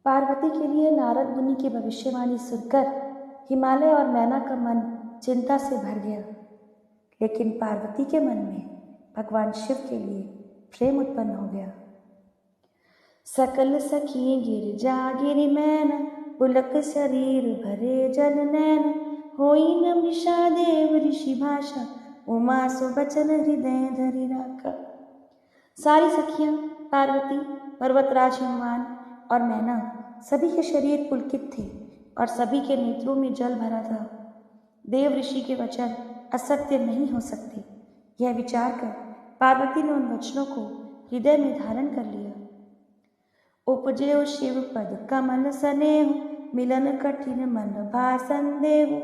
पार्वती के लिए नारद मुनि की भविष्यवाणी सुनकर हिमालय और मैना का मन चिंता से भर गया, लेकिन पार्वती के मन में भगवान शिव के लिए प्रेम उत्पन्न हो गया। सकल सखी गिर जा गिरि मैना, पुलक शरीर भरे जल नैन, होई न मृषा देव ऋषि भाषा, उमा सुबचन हृदय धरि राखा। सारी सखियां पार्वती, पर्वतराज हिमवान और मैना सभी के शरीर पुलकित थे और सभी के नेत्रों में जल भरा था। देव ऋषि के वचन असत्य नहीं हो सकते, यह विचार कर पार्वती ने उन वचनों को हृदय में धारण कर लिया। उपजेउ शिव पद कमल सनेहु, मिलन कठिन मन भा संदेहु,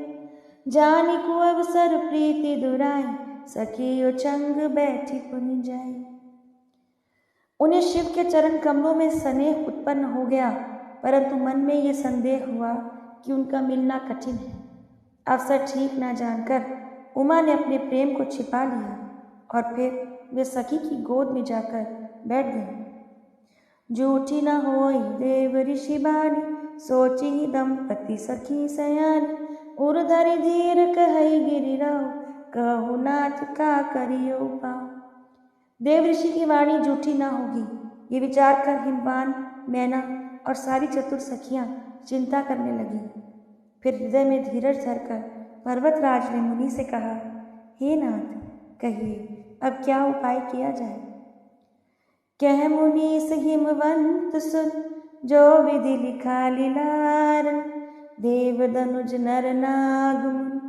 जानिकु अवसर प्रीति दुराई, सखियो चंग बैठी पुनि जाई। उन्हें शिव के चरण कमलों में स्नेह उत्पन्न हो गया, परंतु मन में ये संदेह हुआ कि उनका मिलना कठिन है। अवसर ठीक न जानकर उमा ने अपने प्रेम को छिपा लिया और फिर वे सखी की गोद में जाकर बैठ गई। झूठी न होई देव ऋषि बानी, सोची ही दंपति सखी सयानी, उर धरि धीर कहई गिरिराव, कहु नाथ का करियो पाओ। देव ऋषि की वाणी झूठी ना होगी, ये विचार कर हिमवान, मैना और सारी चतुर सखियां चिंता करने लगी। फिर हृदय में धीरज धरकर पर्वतराज ने मुनि से कहा, हे नाथ, कहिए अब क्या उपाय किया जाए। कह मुनीस हिमवंत सुन, जो विधि लिखा लीलार, देव दनुज नर नाग मुनि,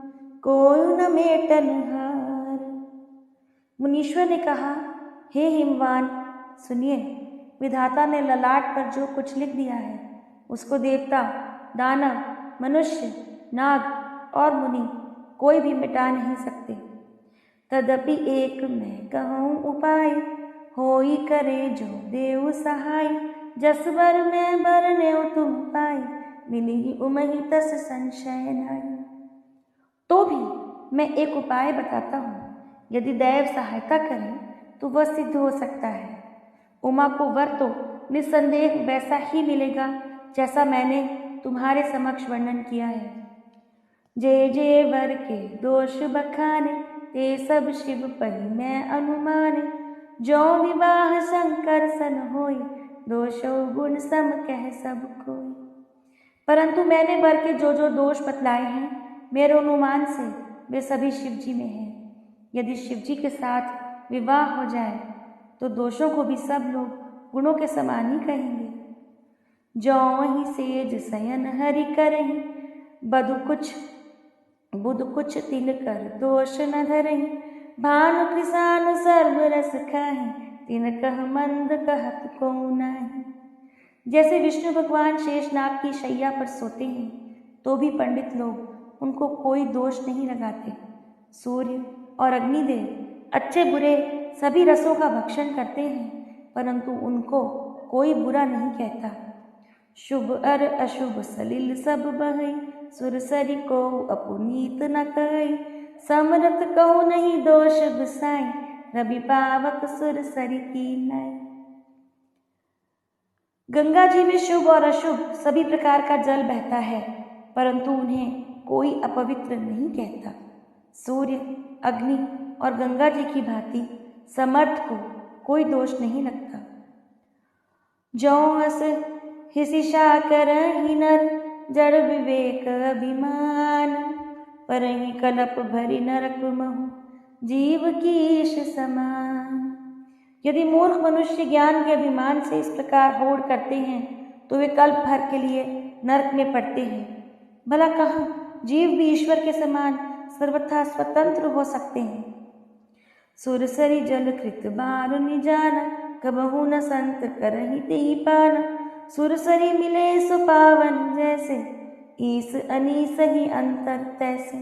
कोई न मेटन हार। मुनीश्वर ने कहा, हे हिमवान, सुनिए, विधाता ने ललाट पर जो कुछ लिख दिया है उसको देवता, दानव, मनुष्य, नाग और मुनि कोई भी मिटा नहीं सकते। तदपि एक मैं कहूँ उपाय, होई करे जो देव सहाय, जस बर मैं बरनेउ तुम पाई, मिली उमहि तस संशय नाई। तो भी मैं एक उपाय बताता हूँ, यदि दैव सहायता करे तो वह सिद्ध हो सकता है। उमा को वर तो निस्संदेह वैसा ही मिलेगा जैसा मैंने तुम्हारे समक्ष वर्णन किया है। जे जे वर के दोष बखाने, ते सब शिव पहि मैं अनुमाने, जो विवाह शंकर सन होई, दोषो गुण सम कह सब कोई। परंतु मैंने वर के जो जो दोष बतलाए हैं, मेरे अनुमान से वे सभी शिव जी में हैं। यदि शिव जी के साथ विवाह हो जाए तो दोषों को भी सब लोग गुणों के समान ही कहेंगे। जो ही सेज सयन हरि करहि, बुध कुछ तिन कर दोष न धरहि, भानु कृसान सर्व रस खाहि, तिन कह मंद कहत को नाही। जैसे विष्णु भगवान शेषनाग की शैया पर सोते हैं तो भी पंडित लोग उनको कोई दोष नहीं लगाते। सूर्य और अग्निदेव अच्छे बुरे सभी रसों का भक्षण करते हैं, परंतु उनको कोई बुरा नहीं कहता। शुभ अर अशुभ सलिल सब बहई, सुरसरी को अपुनीत न कहई, समरथ कहो नहीं दोष गुसाई, रवि पावक सुरसरी की नाई। गंगा जी में शुभ और अशुभ सभी प्रकार का जल बहता है, परंतु उन्हें कोई अपवित्र नहीं कहता। सूर्य, अग्नि और गंगा जी की भांति समर्थ को कोई दोष नहीं लगता। जो हस हिसिशा करहि नर, जड़ विवेक अभिमान, परहि कलप भरी नरक महु, जीव कीश समान। यदि मूर्ख मनुष्य ज्ञान के अभिमान से इस प्रकार होड़ करते हैं तो वे कल्प भर के लिए नरक में पड़ते हैं। भला कहाँ जीव भी ईश्वर के समान सर्वथा स्वतंत्र हो सकते हैं। सुरसरी जल कृत बार निजाना, कबहु न संत करहि तेहि पाना, सुरसरी मिले सो पावन जैसे, ईस अनीस ही अंतर तैसे।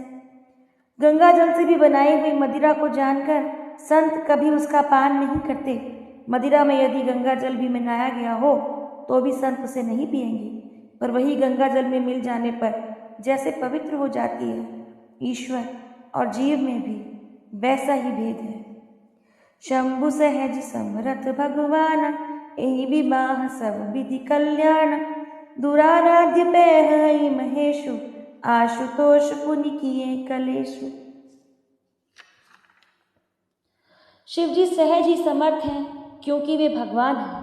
गंगा जल से भी बनाई हुई मदिरा को जानकर संत कभी उसका पान नहीं करते। मदिरा में यदि गंगा जल भी मिलाया गया हो तो भी संत उसे नहीं पिएंगे, पर वही गंगा जल में मिल जाने पर जैसे पवित्र हो जाती है, ईश्वर और जीव में भी वैसा ही भेद है। शंभु सहज समरथ भगवान, एहि विवाह सब विधि कल्याण, दुराराध्य पेहई महेशु, आशुतोष पुनि किए कलेशु। शिव जी सहज ही समर्थ हैं, क्योंकि वे भगवान हैं।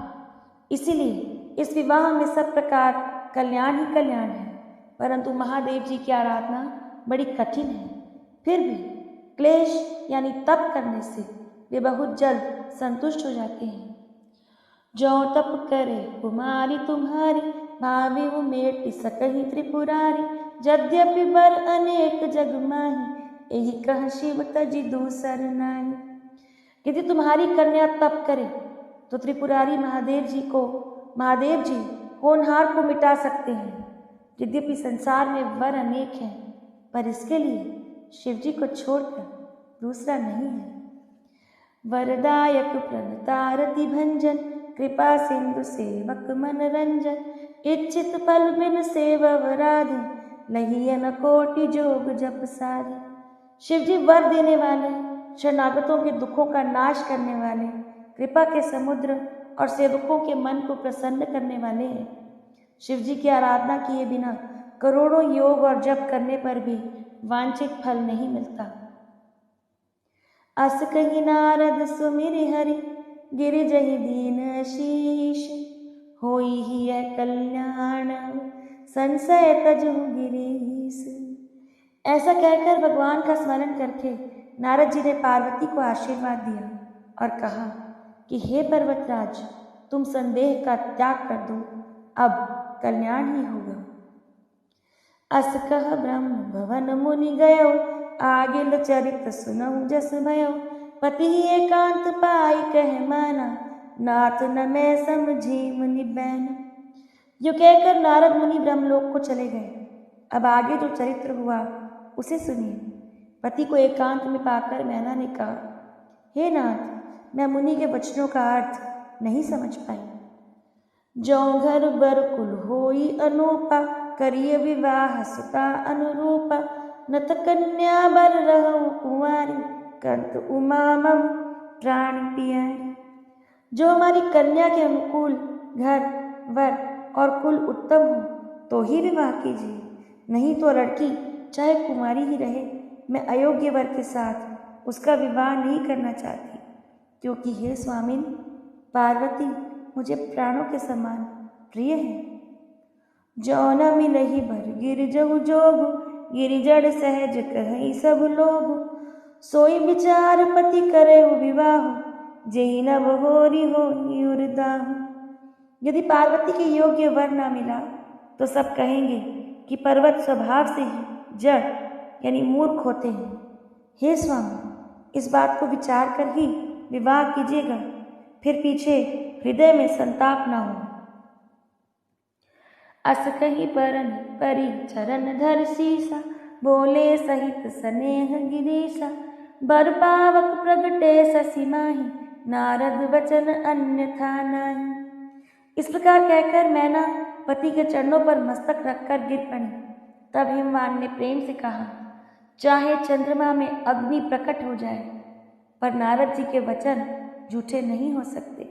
इसीलिए इस विवाह में सब प्रकार कल्याण ही कल्याण है। परंतु महादेव जी की आराधना बड़ी कठिन है। फिर भी क्लेश यानी तप करने से वे बहुत जल्द संतुष्ट हो जाते हैं। जो तप करे कुमारी तुम्हारी, भावे वो मेट सकहि त्रिपुरारी। यद्यपि बर अनेक जग माही, यही कह शिव तजी दूसर नाही। यदि तुम्हारी कन्या तप करे तो त्रिपुरारी महादेव जी होनहार को मिटा सकते हैं। यद्यपि संसार में वर अनेक हैं, पर इसके लिए शिव जी को छोड़कर दूसरा नहीं है। वरदायक प्रणतारति भंजन, कृपा सिंधु सेवक मनरंजन। इच्छित फल बिन सेवव राधे, लहियन कोटि जोग जप साधे। शिव जी वर देने वाले, शरणागतों के दुखों का नाश करने वाले, कृपा के समुद्र और सेवकों के मन को प्रसन्न करने वाले हैं। शिव जी की आराधना किए बिना करोड़ों योग और जप करने पर भी वांछित फल नहीं मिलता। अस कहि नारद सुमिरि हरि, गिरिजहि दीन शीश। होई हिय कल्याण, संशय तजहु गिरीश। ऐसा कहकर भगवान का स्मरण करके नारद जी ने पार्वती को आशीर्वाद दिया और कहा कि हे पर्वतराज, तुम संदेह का त्याग कर दो, अब कल्याण ही होगा। अस कह ब्रह्म भवन मुनि गयो, आगिल चरित सुनहु जस भयो। पति ही एकांत पाई कह माना, नाथ न मैं समझी मुनि बैना। जो कहकर नारद मुनि ब्रह्मलोक को चले गए। अब आगे जो चरित्र हुआ उसे सुनिए। पति को एकांत में पाकर मैना ने कहा, हे नाथ, मैं मुनि के वचनों का अर्थ नहीं समझ पाई। जो घर बर कुल होई अनूपा, करिय विवाह सुता अनुरूपा। नत कन्या बर रहु कुंवारी, कंत उमा मम प्राण पियारी। जो हमारी कन्या के अनुकूल घर वर और कुल उत्तम हो तो ही विवाह कीजिए, नहीं तो लड़की चाहे कुमारी ही रहे, मैं अयोग्य वर के साथ उसका विवाह नहीं करना चाहती। क्योंकि हे स्वामिन, पार्वती मुझे प्राणों के समान प्रिय है। जो न मिलहि बर गिरजहु जोगु, गिरिजड़ सहज कहई सब लोगु। सोई विचार पति करे विवाह, जेहि न बहोरी होई उरदाहु। यदि पार्वती के योग्य वर न मिला तो सब कहेंगे कि पर्वत स्वभाव से ही जड़ यानी मूर्ख होते हैं। हे स्वामी, इस बात को विचार कर ही विवाह कीजिएगा, फिर पीछे हृदय में संताप न हो। अस कहि परन परि चरण धर सीसा, बोले सहित स्नेह गिरीसा। बर पावक प्रगटे शशि माही, नारद वचन अन्यथा नाही। इस प्रकार कहकर मैना पति के चरणों पर मस्तक रखकर गिर पड़ी। तब हिमवान ने प्रेम से कहा, चाहे चंद्रमा में अग्नि प्रकट हो जाए, पर नारद जी के वचन झूठे नहीं हो सकते।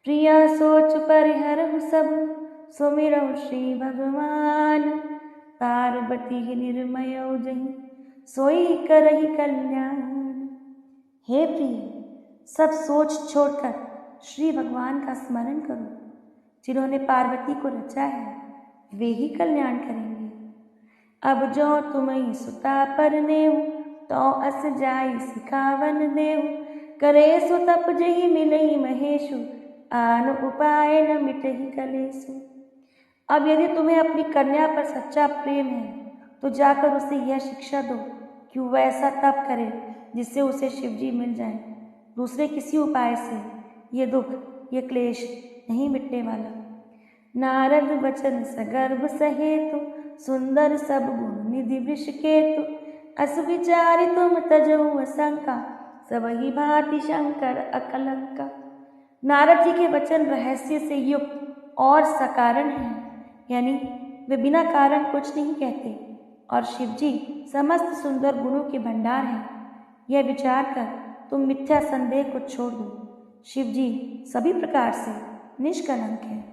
प्रिया सोच परिहरहु सब, सुमिरहु श्री भगवान। पार्वती निर्मयो जहि, सोई करहि कल्याण। हे प्रिय, सब सोच छोड़कर श्री भगवान का स्मरण करो। जिन्होंने पार्वती को रचा है वे ही कल्याण करेंगे। अब जो तुम्हें सुता परनेहु, तो अस जाई सिखावन देहु। करे सो तप जहि मिलहि महेशु, आन उपाय न मिटहि कलेशु। अब यदि तुम्हें अपनी कन्या पर सच्चा प्रेम है तो जाकर उसे यह शिक्षा दो कि वह ऐसा तप करे जिससे उसे शिवजी मिल जाए। दूसरे किसी उपाय से ये दुख ये क्लेश नहीं मिटने वाला। नारद वचन सगर्भ सहेतु, सुंदर सब गुण निधि वृष केतु। अस विचारि तुम तजहु असंका, सबहि भांति शंकर अकलंका। नारद जी के वचन रहस्य से युक्त और सकारण हैं, यानी वे बिना कारण कुछ नहीं कहते और शिवजी समस्त सुंदर गुणों के भंडार हैं। यह विचार कर तुम मिथ्या संदेह को छोड़ दो। शिवजी सभी प्रकार से निष्कलंक हैं।